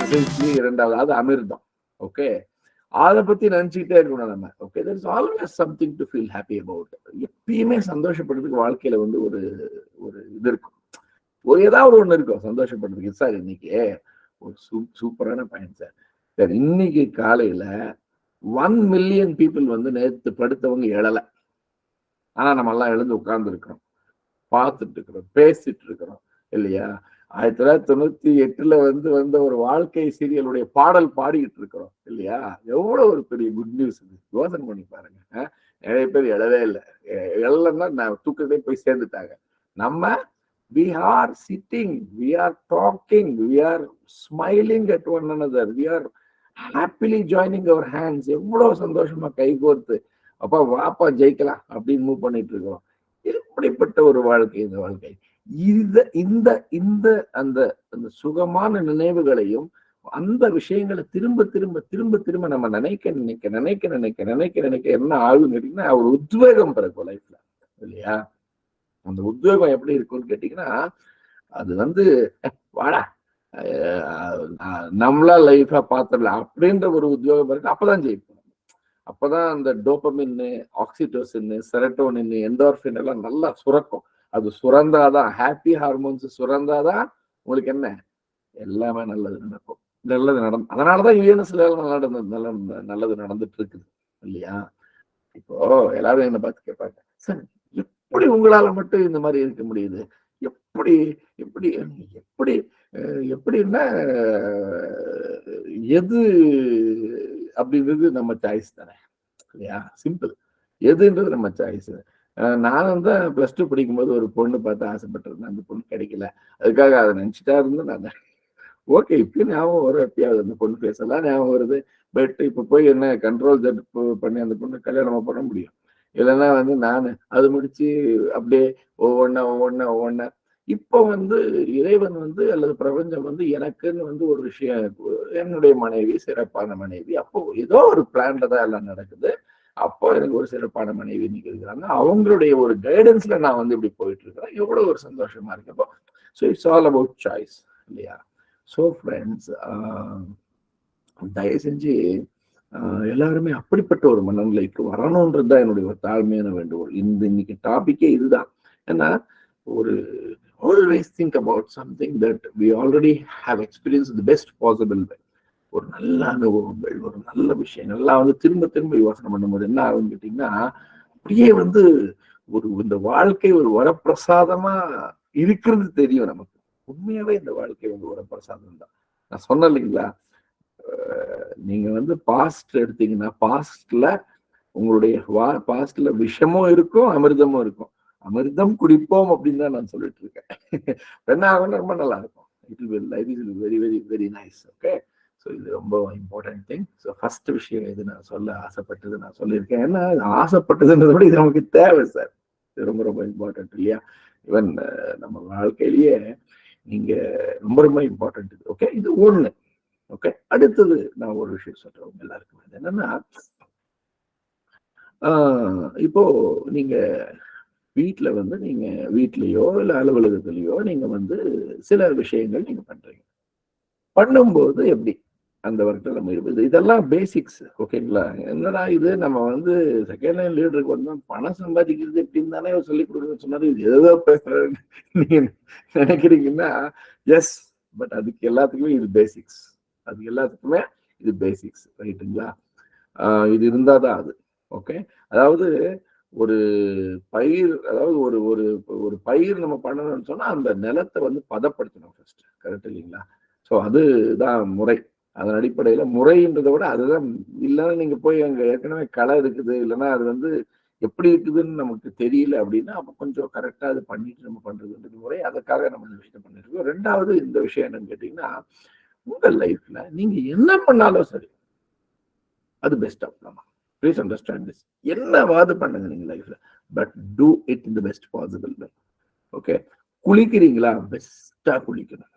Essentially இரண்டாவது அது அமிர்தம். ஓகே, அதை பத்தி நினைச்சுக்கிட்டே இருக்கணும் நம்ம. Okay, there is always something to feel happy about. எப்பயுமே சந்தோஷப்படுறதுக்கு வாழ்க்கையில வந்து ஒரு ஒரு இது இருக்கும், ஒரு ஏதாவது ஒண்ணு இருக்கும் சந்தோஷப்படுறதுக்கு. சார் இன்னைக்கு ஒரு சூப்பரான பாயிண்ட் சார். சார் இன்னைக்கு காலையில 1 மில்லியன் பீப்புள் வந்து நேற்று படுத்தவங்க எழலை, ஆனா நம்ம எல்லாம் எழுந்து உட்கார்ந்து இருக்கிறோம், பார்த்துட்டு இருக்கிறோம், பேசிட்டு இருக்கிறோம் இல்லையா? 1998 வந்து வந்த ஒரு வாழ்க்கை சீரியலுடைய பாடல் பாடிக்கிட்டு இருக்கிறோம் இல்லையா? எவ்வளவு ஒரு பெரிய குட் நியூஸ் இது, யோசனை பண்ணி பாருங்க. நிறைய பேர் எழவே இல்லை, எழலைன்னா நான் தூக்கத்தை போய் சேர்ந்துட்டாங்க. நம்ம we are sitting, we are talking, we are smiling at one another, we are happily joining our hands. எவ்வளவு சந்தோஷமா கை கோர்த்து அப்பா வாப்பா ஜெயிக்கலாம் அப்படின்னு மூவ் பண்ணிட்டு இருக்கோம். எப்படிப்பட்ட ஒரு வாழ்க்கை இந்த வாழ்க்கை! இந்த இந்த அந்த அந்த சுகமான நினைவுகளையும் அந்த விஷயங்களை திரும்ப திரும்ப திரும்ப திரும்ப நம்ம நினைக்க நினைக்க நினைக்க நினைக்க நினைக்க நினைக்க என்ன ஆகுன்னு கேட்டீங்கன்னா ஒரு உத்வேகம் பிறக்கும் லைஃப்ல இல்லையா? அந்த உத்வேகம் எப்படி இருக்கும்னு கேட்டீங்கன்னா, அது வந்து வாடா நம்மளா லைஃபா பாத்திரலாம் அப்படின்ற ஒரு உத்வேகம் இருக்கு. அப்பதான் ஜெயிப்போம். அப்பதான் அந்த டோபமின், ஆக்சிடோசின், செரட்டோனின், என்டார்பின் எல்லாம் நல்லா சுரக்கும். அது சுரந்தாதான், ஹாப்பி ஹார்மோன்ஸ் சுரந்தாதான் உங்களுக்கு என்ன எல்லாமே நல்லது நடக்கும். நல்லது அதனாலதான் யுஎன்எஸ்ல நல்லது நடந்துட்டு இருக்குது இல்லையா? இப்போ எல்லாரும் என்ன பார்த்து கேட்பாங்க, சார் எப்படி உங்களால மட்டும் இந்த மாதிரி இருக்க முடியுது? எப்படி எப்படி எப்படி எப்படின்னா எது அப்படின்றது நம்ம சாய்ஸ் தானே இல்லையா? சிம்பிள், எதுன்றது நம்ம சாய்ஸ். நானும் தான் +2 படிக்கும்போது ஒரு பொண்ணு பார்த்து ஆசைப்பட்டிருந்தேன், அந்த பொண்ணு கிடைக்கல, அதுக்காக அதை நினைச்சிட்டா இருந்தேன் நான். ஓகே, இப்பயும் ஞாபகம் வரும், எப்பயாவது அந்த பொண்ணு பேசலாம் ஞாபகம் வருது. பட் இப்ப போய் என்ன கண்ட்ரோல் ஜெட் பண்ணி அந்த பொண்ணு கல்யாணமா பண்ண முடியும்? இல்லைன்னா வந்து நான் அது முடிச்சு அப்படியே ஒவ்வொன்னா இப்போ வந்து இறைவன் வந்து அல்லது பிரபஞ்சம் வந்து எனக்குன்னு வந்து ஒரு விஷயம், என்னுடைய மனைவி சிறப்பான மனைவி, அப்போ ஏதோ ஒரு பிளான்ல தான் எல்லாம் நடக்குது. அப்போ எனக்கு ஒரு சிறப்பான மனைவி இன்னைக்கு இருக்கிறாங்க, அவங்களுடைய ஒரு கைடன்ஸ்ல நான் வந்து இப்படி போயிட்டு இருக்கிறேன். எவ்வளவு ஒரு சந்தோஷமா இருக்கு அப்போ. So it's all about choice இல்லையா? ஸோ ஃப்ரெண்ட்ஸ், தயவு செஞ்சு எல்லாருமே அப்படிப்பட்ட ஒரு மனநிலைக்கு வரணும்ன்றது தான் என்னுடைய ஒரு தாழ்மையான வேண்டுகோள். இன்னைக்கு டாபிக்கே இதுதான். ஏன்னா ஒரு always think about something that we already have experienced the best possible way. ஒரு நல்ல அனுபவங்கள், ஒரு நல்ல விஷயம் எல்லாம் வந்து திரும்ப திரும்ப யோசனை பண்ணும்போது என்ன ஆகும்னு கேட்டீங்கன்னா, அப்படியே வந்து இந்த வாழ்க்கை ஒரு வரப்பிரசாதமா இருக்கிறது தெரியும் நமக்கு. உண்மையாவே இந்த வாழ்க்கை வந்து வரப்பிரசாதம் தான். நான் சொன்னேன் இல்லைங்களா, நீங்க வந்து பாஸ்ட் எடுத்தீங்கன்னா பாஸ்ட்ல உங்களுடைய பாஸ்ட்ல விஷமும் இருக்கும், அமிர்தமும் இருக்கும். அமிர்தம் குடிப்போம் அப்படின்னு தான் நான் சொல்லிட்டு இருக்கேன். என்ன ஆகும்னா ரொம்ப நல்லா இருக்கும். Life is very very very nice. Okay, so இது ரொம்ப இம்பார்ட்டன்ட் திங். ஸோ ஃபர்ஸ்ட் விஷயம் இது நான் சொல்ல ஆசைப்பட்டது நான் சொல்லியிருக்கேன். ஏன்னா ஆசைப்பட்டதுன்றத விட இது நமக்கு தேவை சார். இது ரொம்ப ரொம்ப இம்பார்ட்டன்ட் இல்லையா? ஈவன் நம்ம வாழ்க்கையிலேயே நீங்க ரொம்ப ரொம்ப இம்பார்ட்டன்ட் இது. ஓகே, இது ஒண்ணு. ஓகே, அடுத்தது நான் ஒரு விஷயம் சொல்றேன் எல்லாருக்கும். அது என்னன்னா, இப்போ நீங்க வீட்டுல வந்து நீங்க வீட்லயோ இல்ல அலுவலகத்திலயோ நீங்க வந்து சில விஷயங்கள் நீங்க பண்றீங்க. பண்ணும்போது எப்படி அந்த ஒர்க்ல நம்ம இருப்பது, இதெல்லாம் பேசிக்ஸ். ஓகேங்களா? என்னடா இது நம்ம வந்து செகண்ட் லைன் லீடருக்கு வந்து பணம் சம்பாதிக்கிறது எப்படின்னு தானே சொல்லிக் கொடுக்குறேன்னு சொன்னாரு, இது ஏதோ பேசுறேன்னு நீங்க நினைக்கிறீங்கன்னா எஸ், பட் அதுக்கு எல்லாத்துக்குமே இது பேசிக்ஸ். அதுக்கு எல்லாத்துக்குமே இது பேசிக்ஸ், ரைட்டுங்களா? இது இருந்தாதான் அது. ஓகே, அதாவது ஒரு பயிர், அதாவது ஒரு ஒரு ஒரு பயிர் நம்ம பண்ணணும்னு சொன்னா அந்த நிலத்தை வந்து பதப்படுத்தணும் ஃபர்ஸ்ட். கரெக்ட் இல்லைங்களா? ஸோ அதுதான் முறை. அதன் அடிப்படையில முறைன்றதை விட அதுதான். இல்லைன்னா நீங்க போய் அங்க ஏற்கனவே களை இருக்குது, இல்லைன்னா அது வந்து எப்படி இருக்குதுன்னு நமக்கு தெரியல அப்படின்னா அப்ப கொஞ்சம் கரெக்டா அது பண்ணிட்டு நம்ம பண்றதுன்றது முறை. அதுக்காக நம்ம இந்த விஷயம் பண்ணிட்டு இருக்கோம். ரெண்டாவது இந்த விஷயம் என்னன்னு கேட்டீங்கன்னா, உங்க லைஃப்ல நீங்க என்ன பண்ணாலும் சரி அது best of. Please understand this. என்னவாது பண்ணுங்க நீங்க லைஃப்ல, but do it in the best possible way. Okay, குளிக்கிறீங்களா, பெஸ்டா குளிக்கணும்.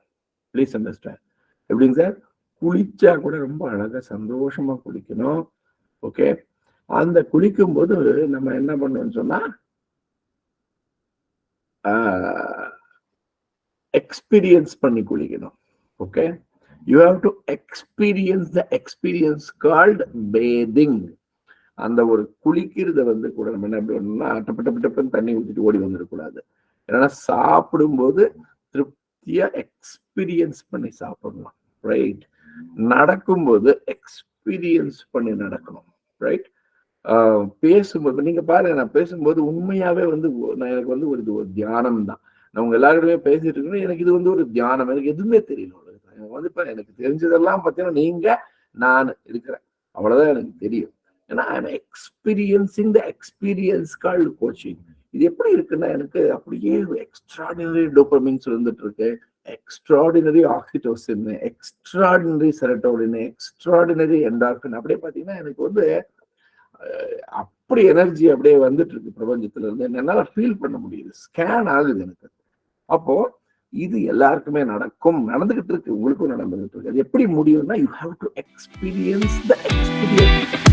Please understand. எப்படிங்க சார்? குளிச்சா கூட ரொம்ப அழகா சந்தோஷமா குளிக்கணும். ஓகே, அந்த குளிக்கும் போது நம்ம என்ன பண்ணணும்னு சொன்னா எக்ஸ்பீரியன்ஸ் பண்ணி குளிக்கணும். Okay, you have to experience the experience called bathing. அந்த ஒரு குளிக்கிறத வந்து கூட நம்ம என்ன பண்ணணும்னா டப்பன்னு தண்ணி ஊற்றிட்டு ஓடி வந்துடக்கூடாது. ஏன்னா சாப்பிடும்போது திருப்தியா எக்ஸ்பீரியன்ஸ் பண்ணி சாப்பிடணும், ரைட்? நடக்கும்போது எக்ஸ்பீரியன்ஸ் பண்ணி நடக்கணும், ரைட்? பேசும்போது நீங்க பாருங்க, நான் பேசும்போது உண்மையாவே வந்து எனக்கு வந்து ஒரு தியானம் தான். நான் உங்க எல்லாருமே பேசிட்டு இருக்கேன், எனக்கு இது வந்து ஒரு தியானம். எனக்கு எதுவுமே தெரியல. எனக்கு வந்து இப்ப எனக்கு தெரிஞ்சதெல்லாம் பார்த்தீங்கன்னா நீங்க நான் இருக்கிறேன், அவ்வளவுதான் எனக்கு தெரியும். ஏன்னா I am experiencing the experience called coaching. இது எப்படி இருக்குன்னா எனக்கு அப்படியே எக்ஸ்ட்ராடினரி டோபமைன்ஸ் வந்துட்டு இருக்கு, extraordinary oxytocin, extraordinary serotonin, extraordinary endorphin. அப்படியே பாத்தீங்கன்னா எனக்கு வந்து அப்படி எனர்ஜி அப்படியே வந்துட்டு இருக்கு பிரபஞ்சத்துல இருந்து. என்னால ஃபீல் பண்ண முடியுது, ஸ்கேன் ஆகுது எனக்கு. அப்போ இது எல்லாருக்குமே நடக்கும், நடந்துகிட்டு இருக்கு, உங்களுக்கும் நடந்துகிட்டு இருக்கு. அது எப்படி முடியும்னா you have to experience the experience.